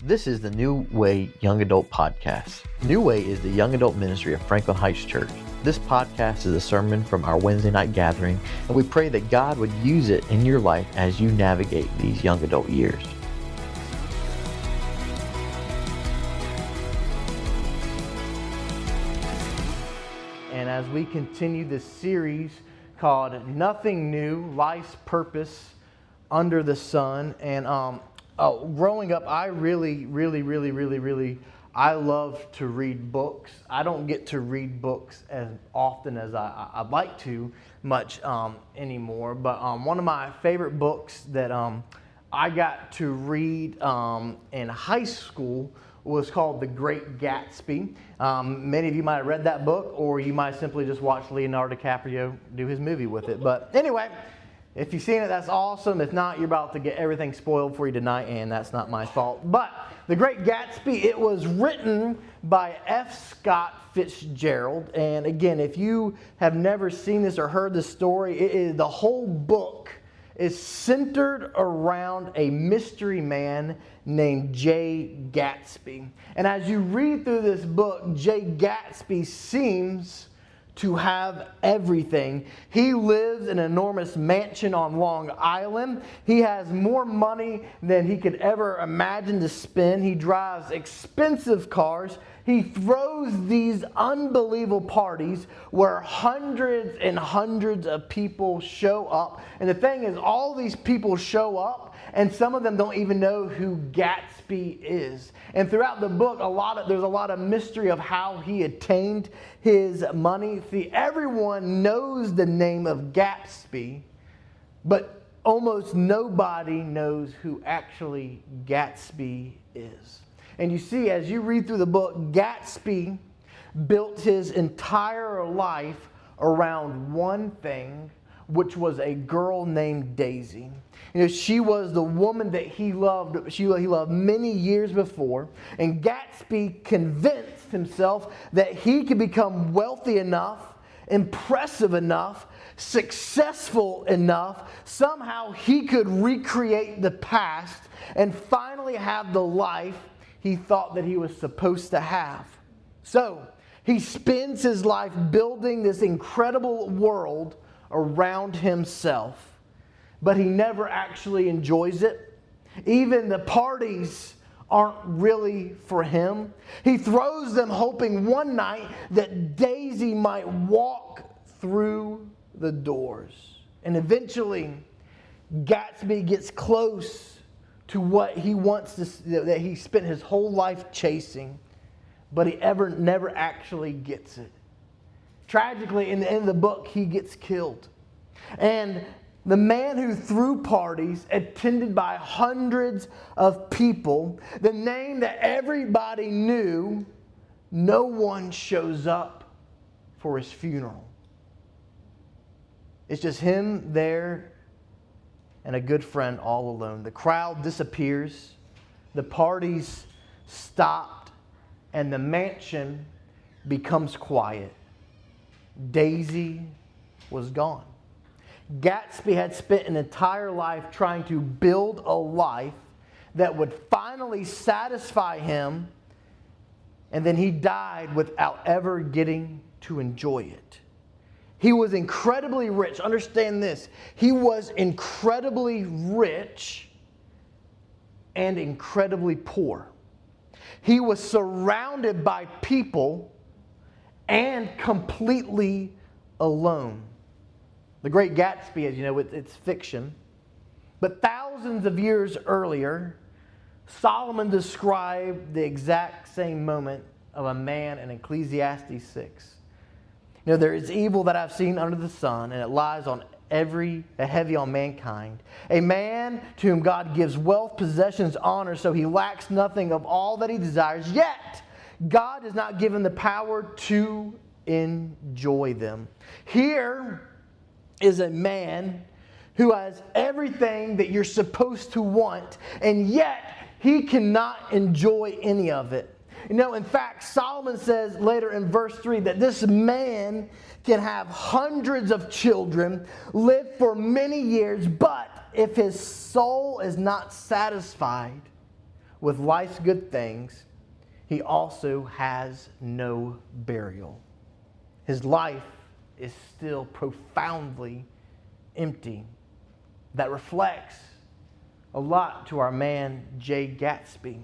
This is the New Way Young Adult Podcast. New Way is the young adult ministry of Franklin Heights Church. This podcast is a sermon from our Wednesday night gathering, and we pray that God would use it in your life as you navigate these young adult years. And as we continue this series called Nothing New, Life's Purpose Under the Sun, and growing up, I really, I love to read books. I don't get to read books as often as I'd like to much anymore. But one of my favorite books that I got to read in high school was called The Great Gatsby. Many of you might have read that book, or you might simply just watch Leonardo DiCaprio do his movie with it. But anyway, if you've seen it, that's awesome. If not, you're about to get everything spoiled for you tonight, and that's not my fault. But The Great Gatsby, it was written by F. Scott Fitzgerald. And again, if you have never seen this or heard this story, the whole book is centered around a mystery man named Jay Gatsby. And as you read through this book, Jay Gatsby seems to have everything. He lives in an enormous mansion on Long Island. He has more money than he could ever imagine to spend. He drives expensive cars. He throws these unbelievable parties where hundreds and hundreds of people show up. And the thing is, all these people show up, and some of them don't even know who Gatsby is. And throughout the book, there's a lot of mystery of how he attained his money. See, everyone knows the name of Gatsby, but almost nobody knows who actually Gatsby is. And you see, as you read through the book, Gatsby built his entire life around one thing, which was a girl named Daisy. You know, she was the woman that he loved. He loved many years before. And Gatsby convinced himself that he could become wealthy enough, impressive enough, successful enough. Somehow he could recreate the past and finally have the life he thought that he was supposed to have. So he spends his life building this incredible world around himself, but he never actually enjoys it. Even the parties aren't really for him. He throws them hoping one night that Daisy might walk through the doors. And eventually, Gatsby gets close to what he wants that he spent his whole life chasing, but he never actually gets it. Tragically, in the end of the book, he gets killed. And the man who threw parties attended by hundreds of people, the name that everybody knew, no one shows up for his funeral. It's just him there and a good friend all alone. The crowd disappears, the parties stopped, and the mansion becomes quiet. Daisy was gone. Gatsby had spent an entire life trying to build a life that would finally satisfy him, and then he died without ever getting to enjoy it. He was incredibly rich. Understand this. He was incredibly rich and incredibly poor. He was surrounded by people and completely alone. The Great Gatsby, as you know, it's fiction. But thousands of years earlier, Solomon described the exact same moment of a man in Ecclesiastes 6. You know, there is evil that I've seen under the sun, and it lies on heavy on mankind. A man to whom God gives wealth, possessions, honor, so he lacks nothing of all that he desires. Yet, God has not given the power to enjoy them. Here is a man who has everything that you're supposed to want, and yet he cannot enjoy any of it. You know, in fact, Solomon says later in verse 3 that this man can have hundreds of children, live for many years, but if his soul is not satisfied with life's good things, he also has no burial. His life is still profoundly empty. That reflects a lot to our man, Jay Gatsby.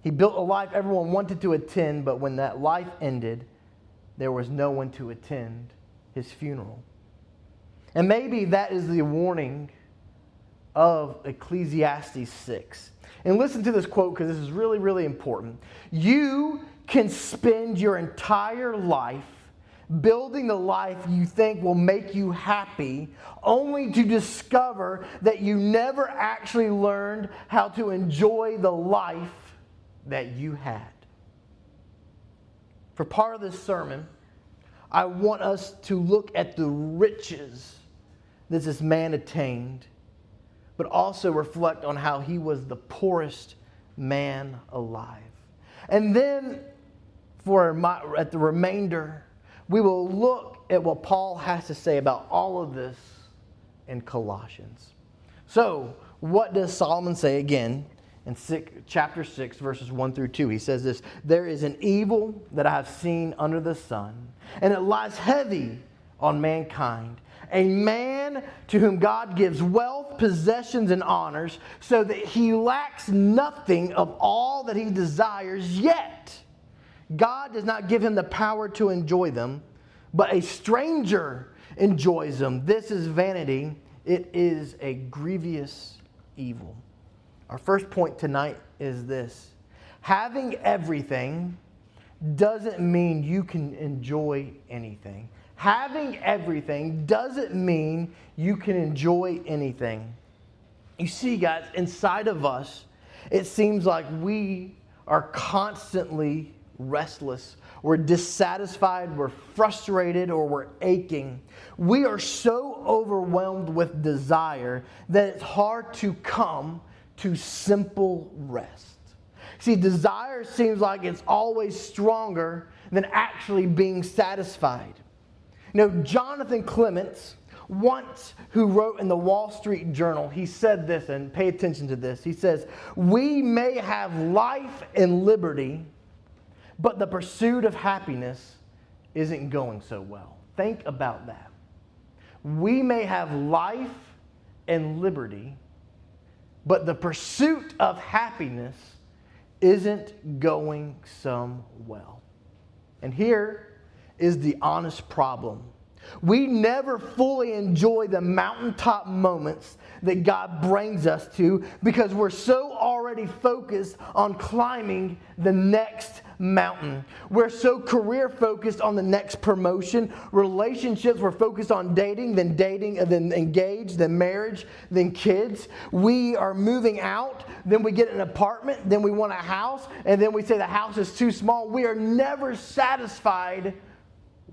He built a life everyone wanted to attend, but when that life ended, there was no one to attend his funeral. And maybe that is the warning of Ecclesiastes 6. And listen to this quote because this is really, really important. You can spend your entire life building the life you think will make you happy, only to discover that you never actually learned how to enjoy the life that you had. For part of this sermon, I want us to look at the riches that this man attained, but also reflect on how he was the poorest man alive. And then, at the remainder, we will look at what Paul has to say about all of this in Colossians. So, what does Solomon say again in chapter 6, verses 1 through 2? He says this: "There is an evil that I have seen under the sun, and it lies heavy on mankind. A man to whom God gives wealth, possessions, and honors, so that he lacks nothing of all that he desires, yet God does not give him the power to enjoy them, but a stranger enjoys them. This is vanity. It is a grievous evil." Our first point tonight is this: having everything doesn't mean you can enjoy anything. Having everything doesn't mean you can enjoy anything. You see, guys, inside of us, it seems like we are constantly restless. We're dissatisfied, we're frustrated, or we're aching. We are so overwhelmed with desire that it's hard to come to simple rest. See, desire seems like it's always stronger than actually being satisfied. You know, Jonathan Clements, once, who wrote in the Wall Street Journal, he said this, and pay attention to this. He says, "We may have life and liberty, but the pursuit of happiness isn't going so well." Think about that. We may have life and liberty, but the pursuit of happiness isn't going so well. And here is the honest problem. We never fully enjoy the mountaintop moments that God brings us to because we're so already focused on climbing the next mountain. We're so career focused on the next promotion. Relationships, we're focused on dating, then engaged, then marriage, then kids. We are moving out, then we get an apartment, then we want a house, and then we say the house is too small. We are never satisfied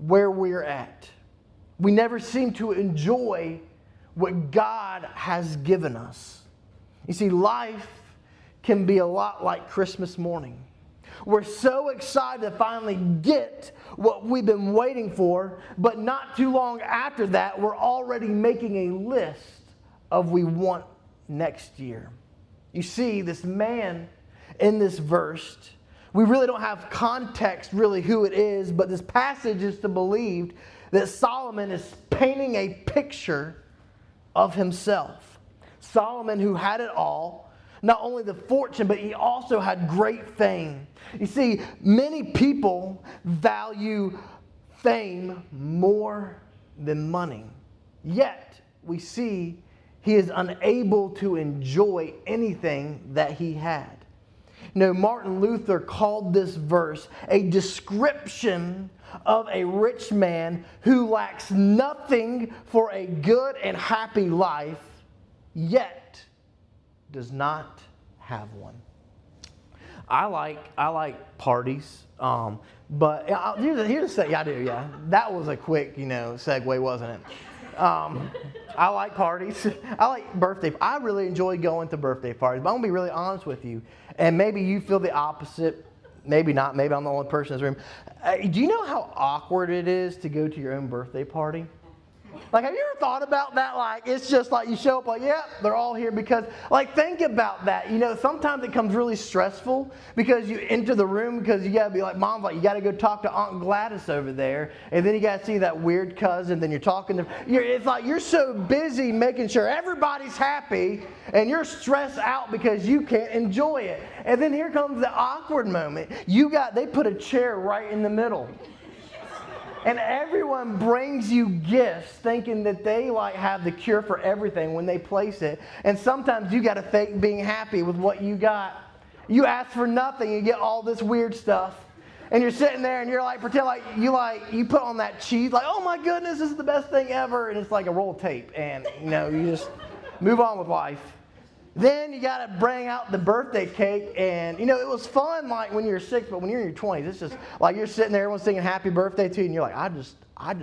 where we're at. We never seem to enjoy what God has given us. You see, life can be a lot like Christmas morning. We're so excited to finally get what we've been waiting for, but not too long after that, we're already making a list of we want next year. You see, this man in this verse, we really don't have context really who it is, but this passage is to believe that Solomon is painting a picture of himself. Solomon, who had it all, not only the fortune, but he also had great fame. You see, many people value fame more than money. Yet, we see he is unable to enjoy anything that he had. You know, Martin Luther called this verse a description of a rich man who lacks nothing for a good and happy life, yet does not have one. I like parties, but here's the thing. I do, yeah. That was a quick, segue, wasn't it? I like parties. I like birthday. I really enjoy going to birthday parties. But I'm going to be really honest with you. And maybe you feel the opposite. Maybe not. Maybe I'm the only person in this room. Do you know how awkward it is to go to your own birthday party? Like, have you ever thought about that? Like, it's just like you show up like, yeah, they're all here because, like, think about that. You know, sometimes it comes really stressful because you enter the room because you got to be like, Mom's like, you got to go talk to Aunt Gladys over there. And then you got to see that weird cousin. Then you're talking to, it's like you're so busy making sure everybody's happy and you're stressed out because you can't enjoy it. And then here comes the awkward moment. They put a chair right in the middle. And everyone brings you gifts thinking that they like have the cure for everything when they place it. And sometimes you got to fake being happy with what you got. You ask for nothing, you get all this weird stuff. And you're sitting there and you're like, pretend you put on that cheese, like, oh my goodness, this is the best thing ever. And it's like a roll of tape. And, you just move on with life. Then you got to bring out the birthday cake, and, it was fun, like, when you're 6, but when you're in your 20s, it's just, like, you're sitting there, everyone's singing happy birthday to you, and you're like, I just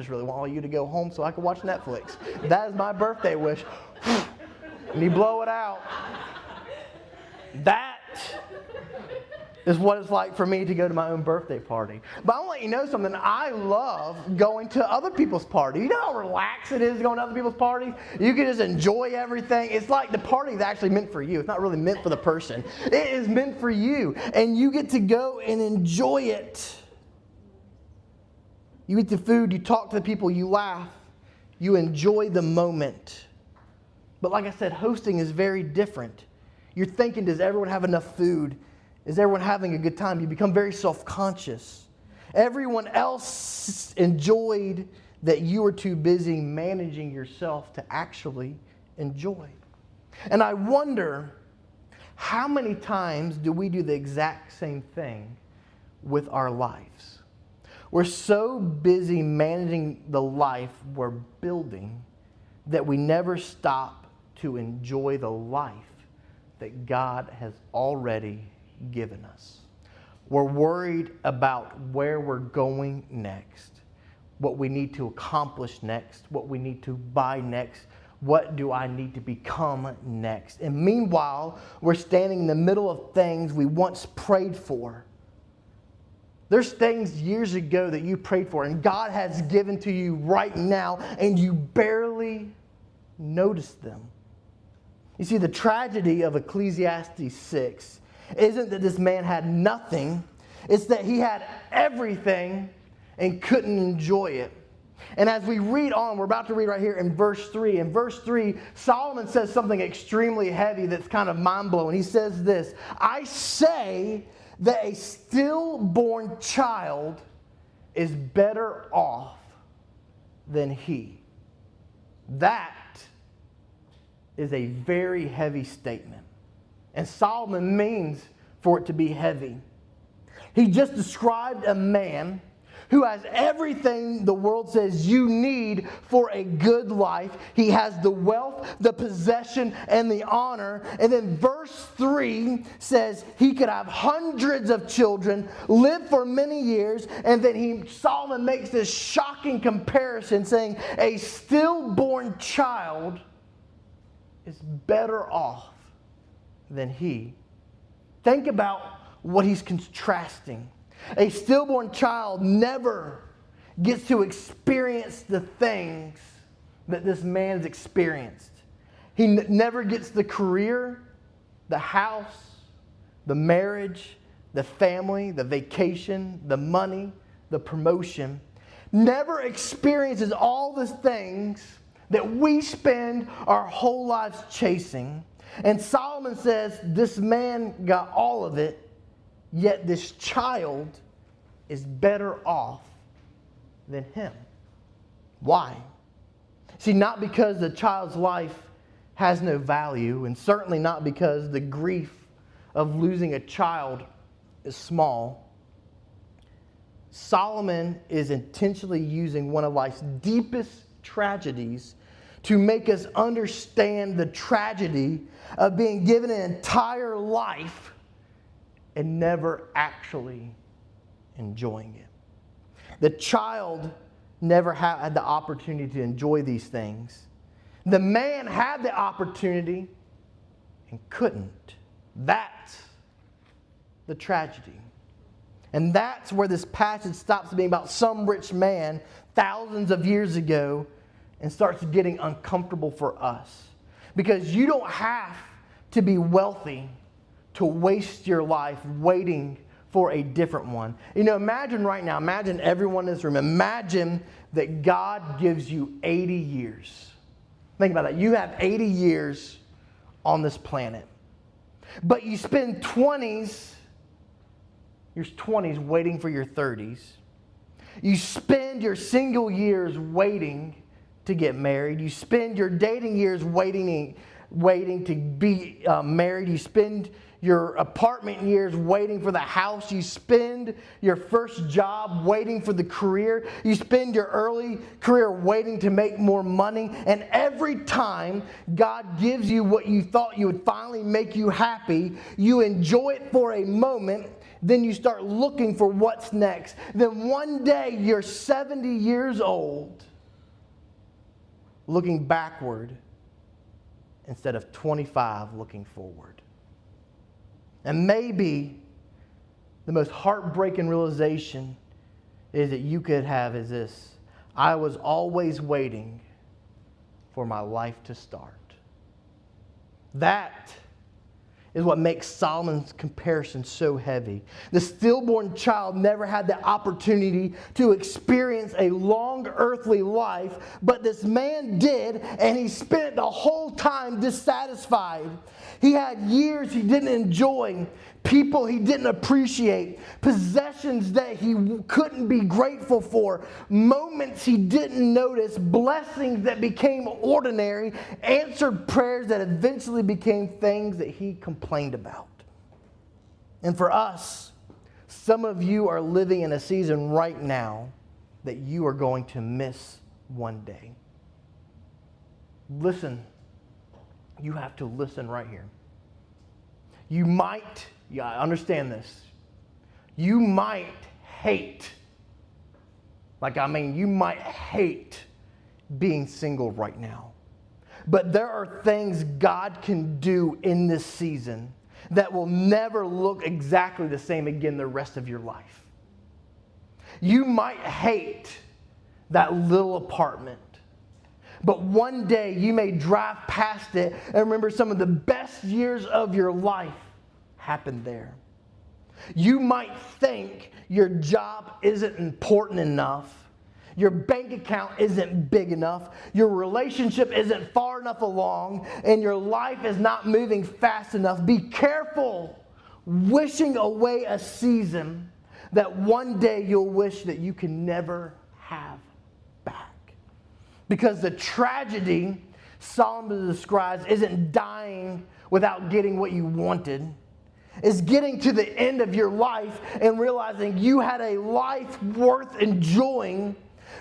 really want all you to go home so I can watch Netflix. That is my birthday wish. And you blow it out. That is what it's like for me to go to my own birthday party. But I want to let you know something. I love going to other people's parties. You know how relaxed it is going to other people's parties? You can just enjoy everything. It's like the party is actually meant for you. It's not really meant for the person. It is meant for you. And you get to go and enjoy it. You eat the food, you talk to the people, you laugh, you enjoy the moment. But like I said, hosting is very different. You're thinking, does everyone have enough food? Is everyone having a good time? You become very self-conscious. Everyone else enjoyed that you were too busy managing yourself to actually enjoy. And I wonder, how many times do we do the exact same thing with our lives? We're so busy managing the life we're building that we never stop to enjoy the life that God has already given us. We're worried about where we're going next, what we need to accomplish next, what we need to buy next, what do I need to become next. And meanwhile, we're standing in the middle of things we once prayed for. There's things years ago that you prayed for and God has given to you right now and you barely noticed them. You see, the tragedy of Ecclesiastes 6 isn't that this man had nothing. It's that he had everything and couldn't enjoy it. And as we read on, we're about to read right here in verse 3. In verse 3, Solomon says something extremely heavy that's kind of mind-blowing. He says this, I say that a stillborn child is better off than he. That is a very heavy statement. And Solomon means for it to be heavy. He just described a man who has everything the world says you need for a good life. He has the wealth, the possession, and the honor. And then verse 3 says he could have hundreds of children, live for many years, and then Solomon makes this shocking comparison saying a stillborn child is better off than he. Think about what he's contrasting. A stillborn child never gets to experience the things that this man's experienced. He never gets the career, the house, the marriage, the family, the vacation, the money, the promotion. Never experiences all the things that we spend our whole lives chasing. And Solomon says this man got all of it, yet this child is better off than him. Why? See, not because the child's life has no value, and certainly not because the grief of losing a child is small. Solomon is intentionally using one of life's deepest tragedies to make us understand the tragedy of being given an entire life and never actually enjoying it. The child never had the opportunity to enjoy these things. The man had the opportunity and couldn't. That's the tragedy. And that's where this passage stops being about some rich man thousands of years ago and starts getting uncomfortable for us. Because you don't have to be wealthy to waste your life waiting for a different one. Imagine right now, imagine everyone in this room, imagine that God gives you 80 years. Think about that. You have 80 years on this planet. But you spend 20s waiting for your 30s. You spend your single years waiting to get married. You spend your dating years waiting to be married. You spend your apartment years waiting for the house. You spend your first job waiting for the career. You spend your early career waiting to make more money. And every time God gives you what you thought you would finally make you happy, you enjoy it for a moment. Then you start looking for what's next. Then one day you're 70 years old, looking backward instead of 25 looking forward. And maybe the most heartbreaking realization is that you could have is this: I was always waiting for my life to start. That is what makes Solomon's comparison so heavy. The stillborn child never had the opportunity to experience a long earthly life, but this man did, and he spent the whole time dissatisfied. He had years he didn't enjoy, people he didn't appreciate, possessions that he couldn't be grateful for, moments he didn't notice, blessings that became ordinary, answered prayers that eventually became things that he complained about. And for us, some of you are living in a season right now that you are going to miss one day. Listen. You have to listen right here. You might, understand this. You might hate, you might hate being single right now. But there are things God can do in this season that will never look exactly the same again the rest of your life. You might hate that little apartment. But one day you may drive past it and remember some of the best years of your life happened there. You might think your job isn't important enough, your bank account isn't big enough, your relationship isn't far enough along, and your life is not moving fast enough. Be careful wishing away a season that one day you'll wish that you can never have. Because the tragedy Solomon describes isn't dying without getting what you wanted. It's getting to the end of your life and realizing you had a life worth enjoying,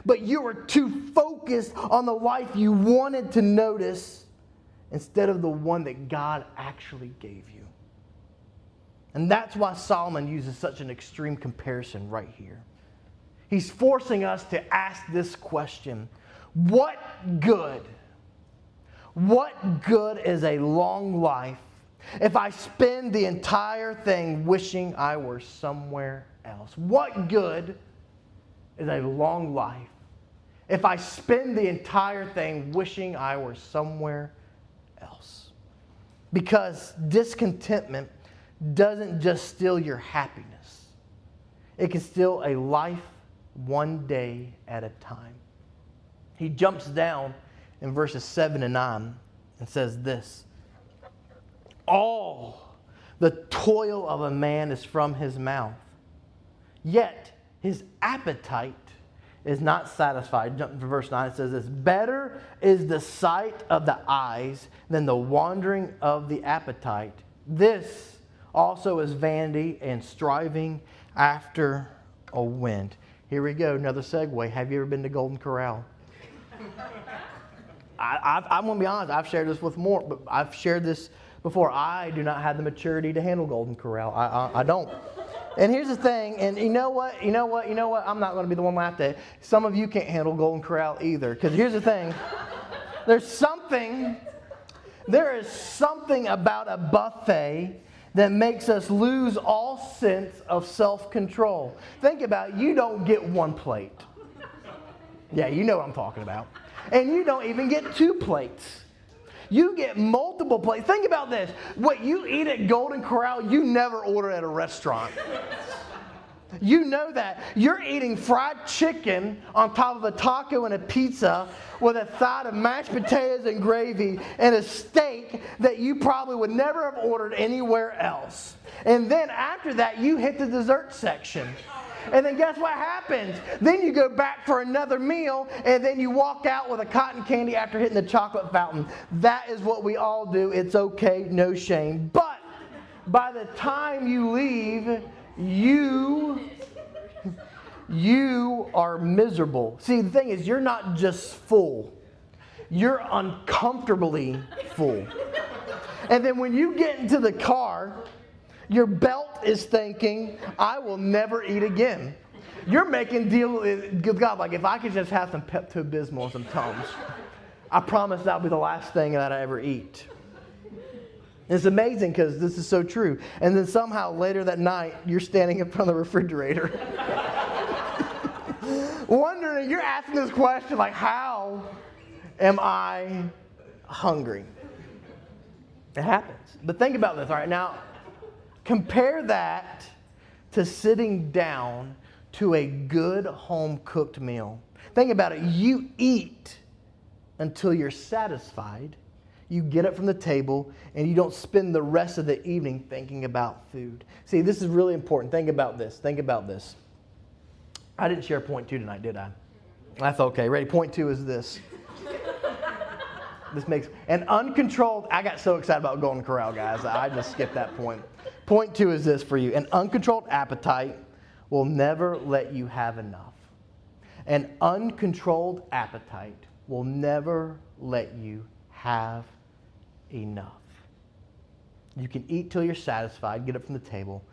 but you were too focused on the life you wanted to notice instead of the one that God actually gave you. And that's why Solomon uses such an extreme comparison right here. He's forcing us to ask this question: What good is a long life if I spend the entire thing wishing I were somewhere else? What good is a long life if I spend the entire thing wishing I were somewhere else? Because discontentment doesn't just steal your happiness. It can steal a life one day at a time. He jumps down in verses 7 and 9 and says this: all the toil of a man is from his mouth, yet his appetite is not satisfied. Jump to verse 9. It says this: better is the sight of the eyes than the wandering of the appetite. This also is vanity and striving after a wind. Here we go, another segue. Have you ever been to Golden Corral? I'm going to be honest, I've shared this but I've shared this before. I do not have the maturity to handle Golden Corral. I don't. And here's the thing, and you know what? I'm not going to be the one laughed at. Some of you can't handle Golden Corral either. Because here's the thing. There is something about a buffet that makes us lose all sense of self-control. Think about it. You don't get one plate. Yeah, you know what I'm talking about. And you don't even get 2 plates. You get multiple plates. Think about this. What you eat at Golden Corral, you never order at a restaurant. You know that. You're eating fried chicken on top of a taco and a pizza with a side of mashed potatoes and gravy and a steak that you probably would never have ordered anywhere else. And then after that, you hit the dessert section. And then guess what happens? Then you go back for another meal, and then you walk out with a cotton candy after hitting the chocolate fountain. That is what we all do. It's okay, no shame. But by the time you leave, you are miserable. See, the thing is, you're not just full. You're uncomfortably full. And then when you get into the car, your belt is thinking, I will never eat again. You're making deal with God, like if I could just have some Pepto-Bismol and some Tums, I promise that'll be the last thing that I ever eat. It's amazing because this is so true. And then somehow later that night, you're standing in front of the refrigerator. Wondering, you're asking this question like, how am I hungry? It happens. But think about this, all right? Now, compare that to sitting down to a good home-cooked meal. Think about it. You eat until you're satisfied. You get up from the table, and you don't spend the rest of the evening thinking about food. See, this is really important. Think about this. Think about this. I didn't share point 2 tonight, did I? That's okay. Ready? Point 2 is this. This makes an uncontrolled. I got so excited about Golden Corral, guys. I just skipped that point. Point 2 is this for you. An uncontrolled appetite will never let you have enough. An uncontrolled appetite will never let you have enough. You can eat till you're satisfied, get up from the table,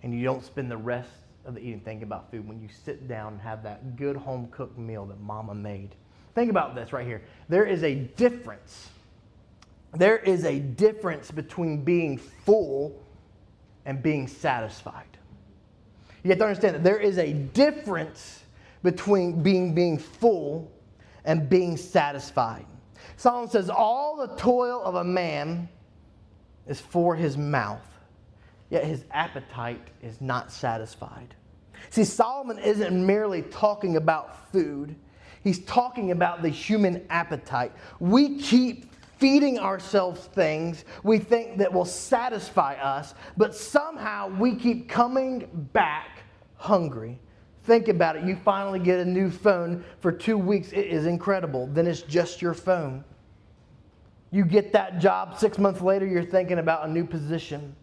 and you don't spend the rest of the evening thinking about food when you sit down and have that good home-cooked meal that Mama made. Think about this right here. There is a difference. There is a difference between being full and being satisfied. You have to understand that there is a difference between being full and being satisfied. Solomon says, all the toil of a man is for his mouth, yet his appetite is not satisfied. See, Solomon isn't merely talking about food. He's talking about the human appetite. We keep feeding ourselves things we think that will satisfy us, but somehow we keep coming back hungry. Think about it. You finally get a new phone for 2 weeks. It is incredible. Then it's just your phone. You get that job 6 months later, you're thinking about a new position.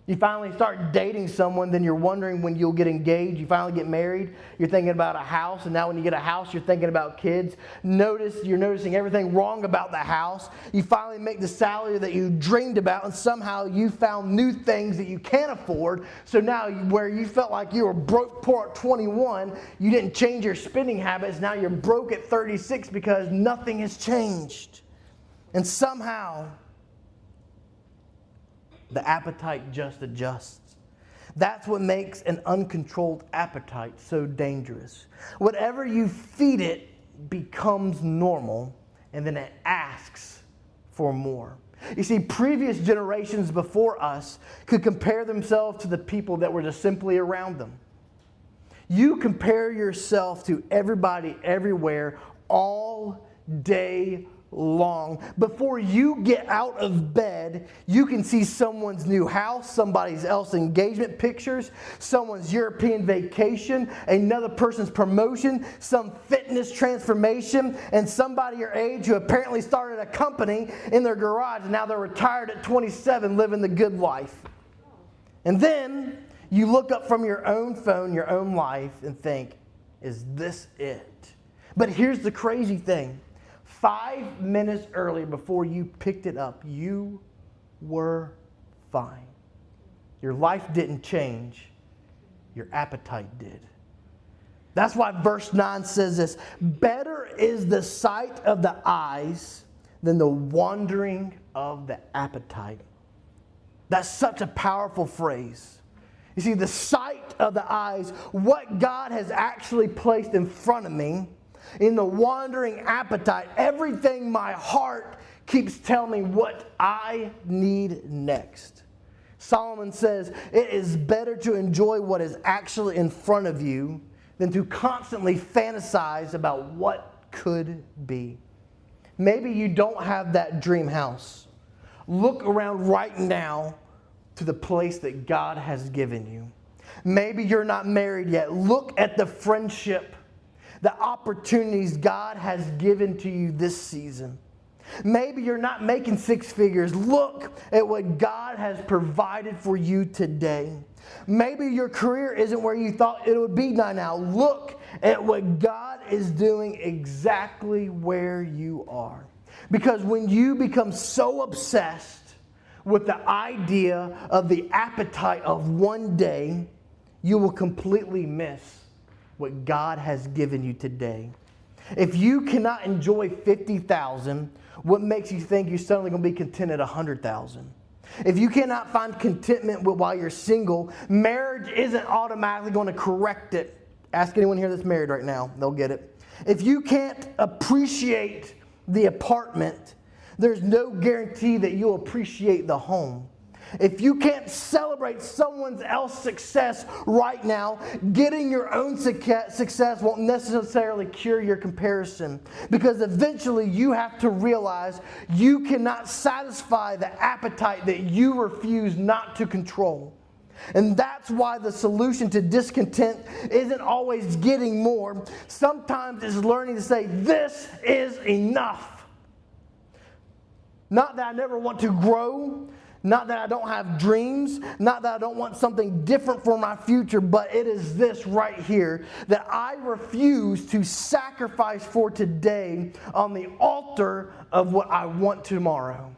You finally start dating someone, then you're wondering when you'll get engaged. You finally get married, you're thinking about a house, and now when you get a house, you're thinking about kids. You're noticing everything wrong about the house. You finally make the salary that you dreamed about, and somehow you found new things that you can't afford. So now where you felt like you were broke poor at 21, you didn't change your spending habits. Now you're broke at 36 because nothing has changed. And somehow the appetite just adjusts. That's what makes an uncontrolled appetite so dangerous. Whatever you feed it becomes normal, and then it asks for more. You see, previous generations before us could compare themselves to the people that were just simply around them. You compare yourself to everybody, everywhere, all day long. Before you get out of bed, you can see someone's new house, somebody else's engagement pictures, someone's European vacation, another person's promotion, some fitness transformation, and somebody your age who apparently started a company in their garage and now they're retired at 27 living the good life. And then you look up from your own phone, your own life, and think, is this it? But here's the crazy thing. 5 minutes earlier, before you picked it up, you were fine. Your life didn't change. Your appetite did. That's why verse 9 says this, better is the sight of the eyes than the wandering of the appetite. That's such a powerful phrase. You see, the sight of the eyes, what God has actually placed in front of me, In the wandering appetite, everything my heart keeps telling me what I need next. Solomon says, it is better to enjoy what is actually in front of you than to constantly fantasize about what could be. Maybe you don't have that dream house. Look around right now to the place that God has given you. Maybe you're not married yet. Look at the friendship, the opportunities God has given to you this season. Maybe you're not making six figures. Look at what God has provided for you today. Maybe your career isn't where you thought it would be by now. Look at what God is doing exactly where you are. Because when you become so obsessed with the idea of the appetite of one day, you will completely miss what God has given you today. If you cannot enjoy 50,000, what makes you think you're suddenly going to be content at 100,000? If you cannot find contentment while you're single, marriage isn't automatically going to correct it. Ask anyone here that's married right now, they'll get it. If you can't appreciate the apartment, there's no guarantee that you'll appreciate the home. If you can't celebrate someone else's success right now, getting your own success won't necessarily cure your comparison. Because eventually you have to realize you cannot satisfy the appetite that you refuse not to control. And that's why the solution to discontent isn't always getting more. Sometimes it's learning to say, this is enough. Not that I never want to grow. Not that I don't have dreams, not that I don't want something different for my future, but it is this right here, that I refuse to sacrifice for today on the altar of what I want tomorrow.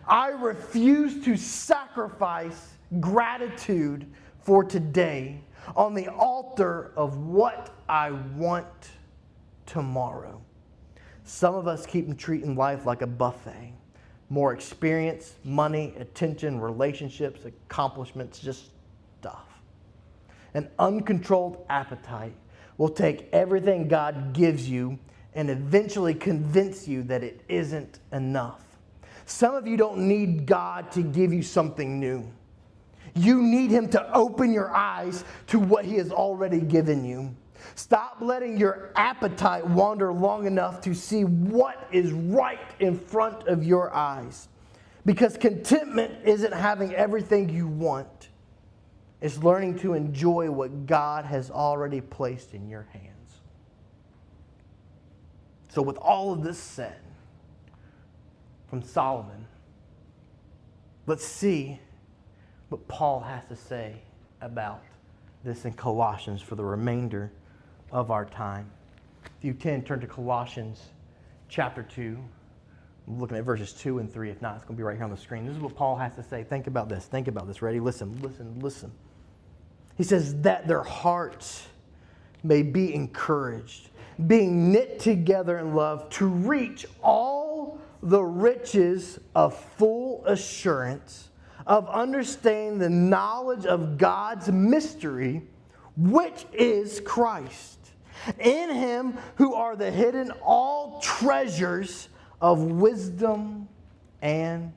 I refuse to sacrifice gratitude for today on the altar of what I want tomorrow. Some of us keep treating life like a buffet. More experience, money, attention, relationships, accomplishments, just stuff. An uncontrolled appetite will take everything God gives you and eventually convince you that it isn't enough. Some of you don't need God to give you something new. You need Him to open your eyes to what He has already given you. Stop letting your appetite wander long enough to see what is right in front of your eyes. Because contentment isn't having everything you want. It's learning to enjoy what God has already placed in your hands. So with all of this said, from Solomon, let's see what Paul has to say about this in Colossians for the remainder of our time. If you can, turn to Colossians chapter 2. I'm looking at verses 2 and 3. If not, it's going to be right here on the screen. This is what Paul has to say. Think about this. Think about this. Ready? Listen. He says that their hearts may be encouraged, being knit together in love, to reach all the riches of full assurance, of understanding the knowledge of God's mystery, which is Christ. In Him who are the hidden all treasures of wisdom and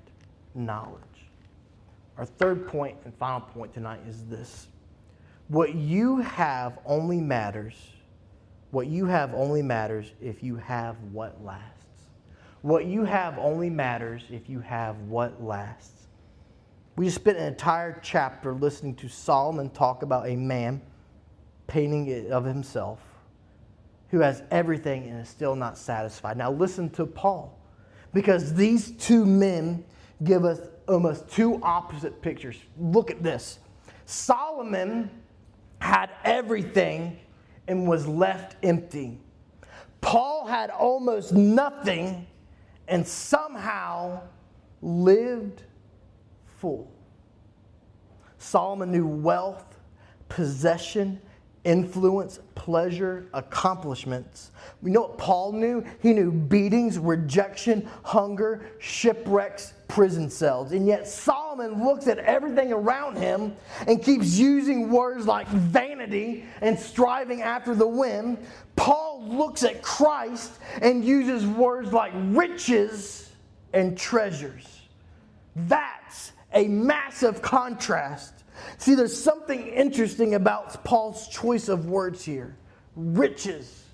knowledge. Our third point and final point tonight is this. What you have only matters if you have what lasts. What you have only matters if you have what lasts. We just spent an entire chapter listening to Solomon talk about a man painting it of himself who has everything and is still not satisfied. Now listen to Paul, because these two men give us almost two opposite pictures. Look at this. Solomon had everything and was left empty. Paul had almost nothing and somehow lived full. Solomon knew wealth, possession, influence, pleasure, accomplishments. We know what Paul knew. He knew beatings, rejection, hunger, shipwrecks, prison cells. And yet Solomon looks at everything around him and keeps using words like vanity and striving after the wind. Paul looks at Christ and uses words like riches and treasures. That's a massive contrast. See, there's something interesting about Paul's choice of words here. Riches,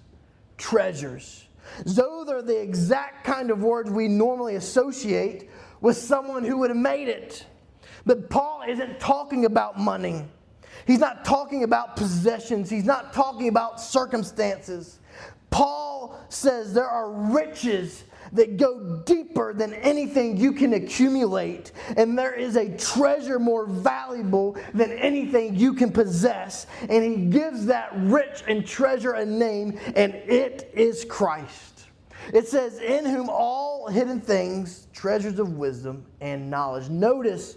treasures. Though they're the exact kind of words we normally associate with someone who would have made it. But Paul isn't talking about money. He's not talking about possessions. He's not talking about circumstances. Paul says there are riches that go deeper than anything you can accumulate. And there is a treasure more valuable than anything you can possess. And he gives that rich and treasure a name, and it is Christ. It says, in whom all hidden things, treasures of wisdom and knowledge. Notice,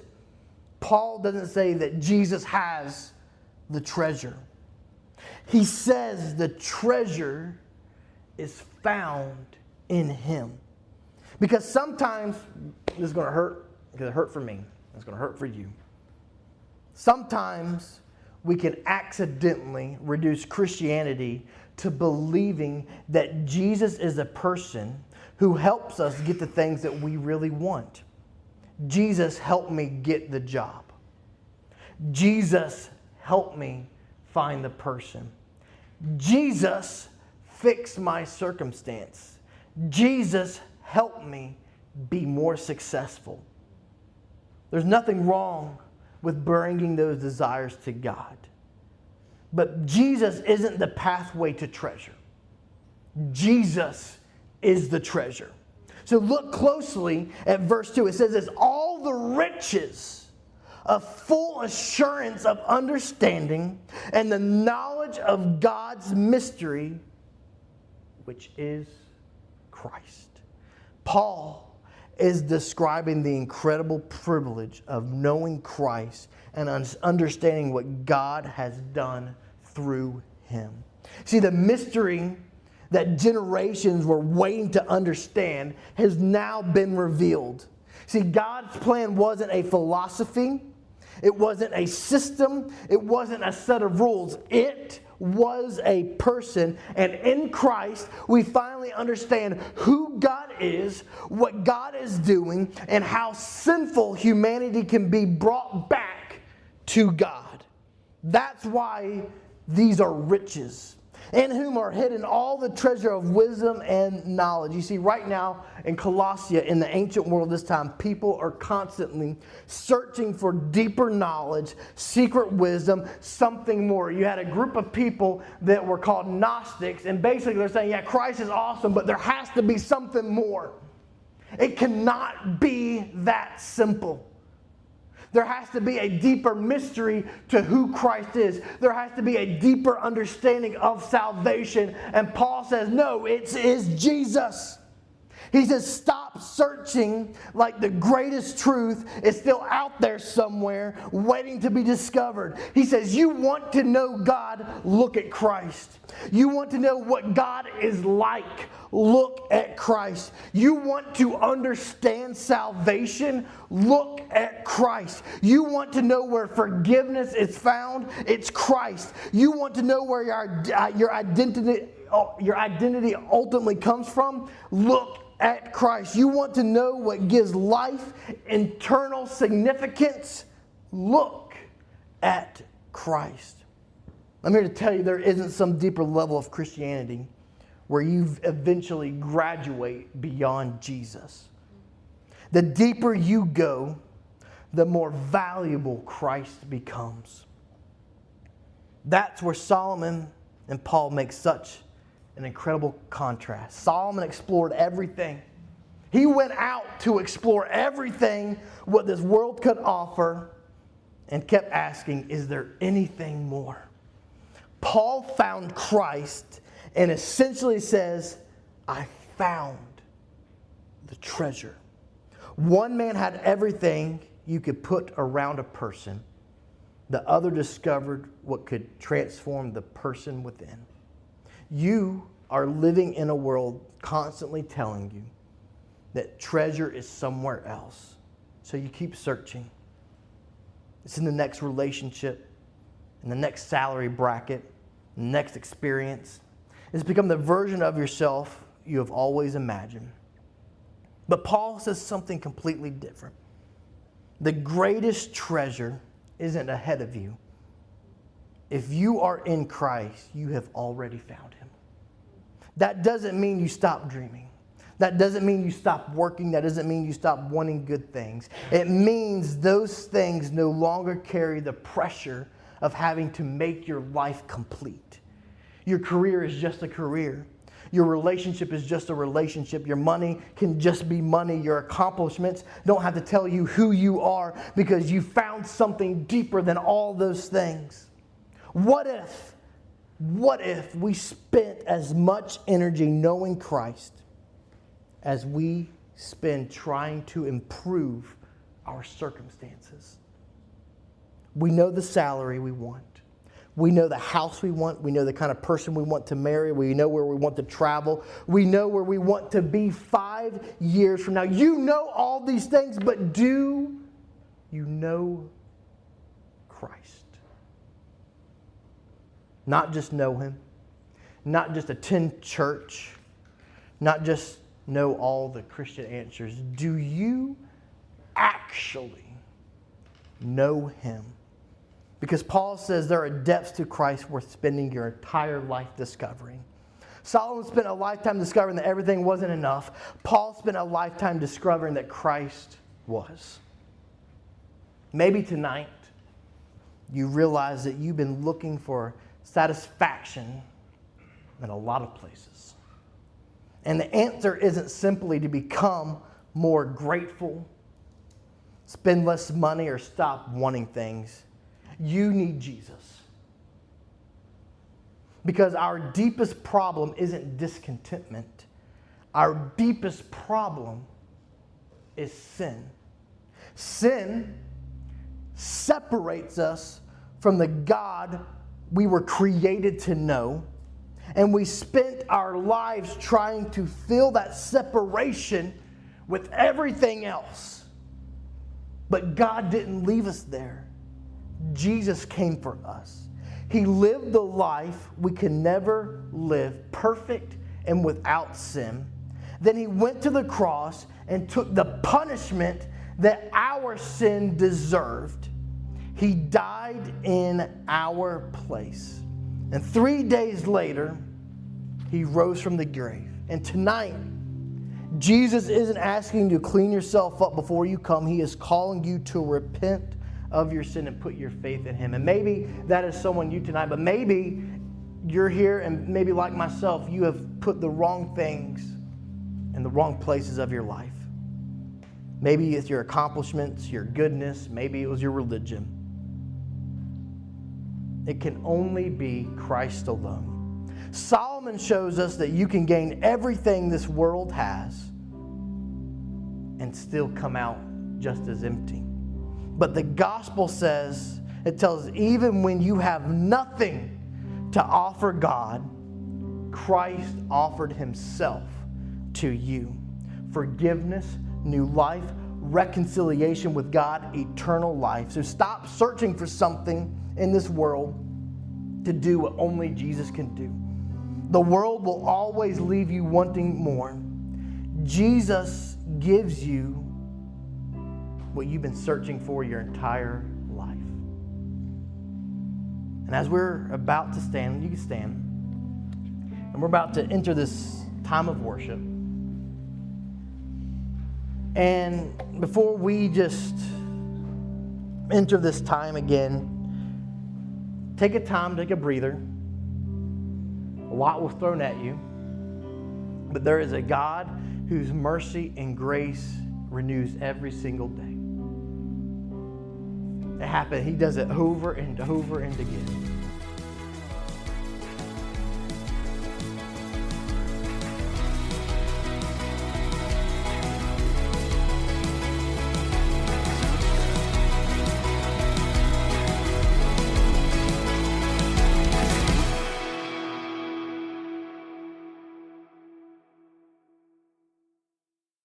Paul doesn't say that Jesus has the treasure. He says the treasure is found in him. Because sometimes, this is going to hurt, because it hurt for me. It's going to hurt for you. Sometimes we can accidentally reduce Christianity to believing that Jesus is a person who helps us get the things that we really want. Jesus helped me get the job. Jesus helped me find the person. Jesus fixed my circumstance. Jesus helped me be more successful. There's nothing wrong with bringing those desires to God. But Jesus isn't the pathway to treasure. Jesus is the treasure. So look closely at verse 2. It says this, all the riches of full assurance of understanding and the knowledge of God's mystery, which is Christ. Paul is describing the incredible privilege of knowing Christ and understanding what God has done through him. See, the mystery that generations were waiting to understand has now been revealed. See, God's plan wasn't a philosophy. It wasn't a system. It wasn't a set of rules. It was a person. And in Christ, we finally understand who God is, what God is doing, and how sinful humanity can be brought back to God. That's why these are riches, in whom are hidden all the treasure of wisdom and knowledge. You see, right now in Colossia, in the ancient world this time, people are constantly searching for deeper knowledge, secret wisdom, something more. You had a group of people that were called Gnostics, and basically they're saying, yeah, Christ is awesome, but there has to be something more. It cannot be that simple. There has to be a deeper mystery to who Christ is. There has to be a deeper understanding of salvation. And Paul says, no, it is Jesus. He says, stop searching like the greatest truth is still out there somewhere waiting to be discovered. He says, you want to know God, look at Christ. You want to know what God is like, look at Christ. You want to understand salvation, look at Christ. You want to know where forgiveness is found, it's Christ. You want to know where your identity ultimately comes from, look at Christ. You want to know what gives life eternal significance, look at Christ. I'm here to tell you there isn't some deeper level of Christianity where you eventually graduate beyond Jesus. The deeper you go, the more valuable Christ becomes. That's where Solomon and Paul make such an incredible contrast. Solomon explored everything. He went out to explore everything what this world could offer and kept asking, is there anything more? Paul found Christ and essentially says, I found the treasure. One man had everything you could put around a person. The other discovered what could transform the person within. You are living in a world constantly telling you that treasure is somewhere else. So you keep searching. It's in the next relationship, in the next salary bracket, the next experience. It's become the version of yourself you have always imagined. But Paul says something completely different. The greatest treasure isn't ahead of you. If you are in Christ, you have already found him. That doesn't mean you stop dreaming. That doesn't mean you stop working. That doesn't mean you stop wanting good things. It means those things no longer carry the pressure of having to make your life complete. Your career is just a career. Your relationship is just a relationship. Your money can just be money. Your accomplishments don't have to tell you who you are because you found something deeper than all those things. What if we spent as much energy knowing Christ as we spend trying to improve our circumstances? We know the salary we want. We know the house we want. We know the kind of person we want to marry. We know where we want to travel. We know where we want to be 5 years from now. You know all these things, but do you know Christ? Not just know him, not just attend church, not just know all the Christian answers. Do you actually know him? Because Paul says there are depths to Christ worth spending your entire life discovering. Solomon spent a lifetime discovering that everything wasn't enough. Paul spent a lifetime discovering that Christ was. Maybe tonight you realize that you've been looking for satisfaction in a lot of places. And the answer isn't simply to become more grateful, spend less money, or stop wanting things. You need Jesus. Because our deepest problem isn't discontentment. Our deepest problem is sin. Sin separates us from the God we were created to know. And we spent our lives trying to fill that separation with everything else. But God didn't leave us there. Jesus came for us. He lived the life we can never live, perfect and without sin. Then he went to the cross and took the punishment that our sin deserved. He died in our place. And 3 days later, he rose from the grave. And tonight, Jesus isn't asking you to clean yourself up before you come. He is calling you to repent of your sin and put your faith in him. And maybe that is someone you tonight, but maybe you're here and maybe like myself, you have put the wrong things in the wrong places of your life. Maybe it's your accomplishments, your goodness, maybe it was your religion. It can only be Christ alone. Solomon shows us that you can gain everything this world has and still come out just as empty. But the gospel says, it tells us, even when you have nothing to offer God, Christ offered himself to you. Forgiveness, new life, reconciliation with God, eternal life. So stop searching for something in this world to do what only Jesus can do. The world will always leave you wanting more. Jesus gives you what you've been searching for your entire life. And as we're about to stand, you can stand, and we're about to enter this time of worship. And before we just enter this time again, take a time, take a breather. A lot was thrown at you, but there is a God whose mercy and grace renews every single day. It happened. He does it over and over and again.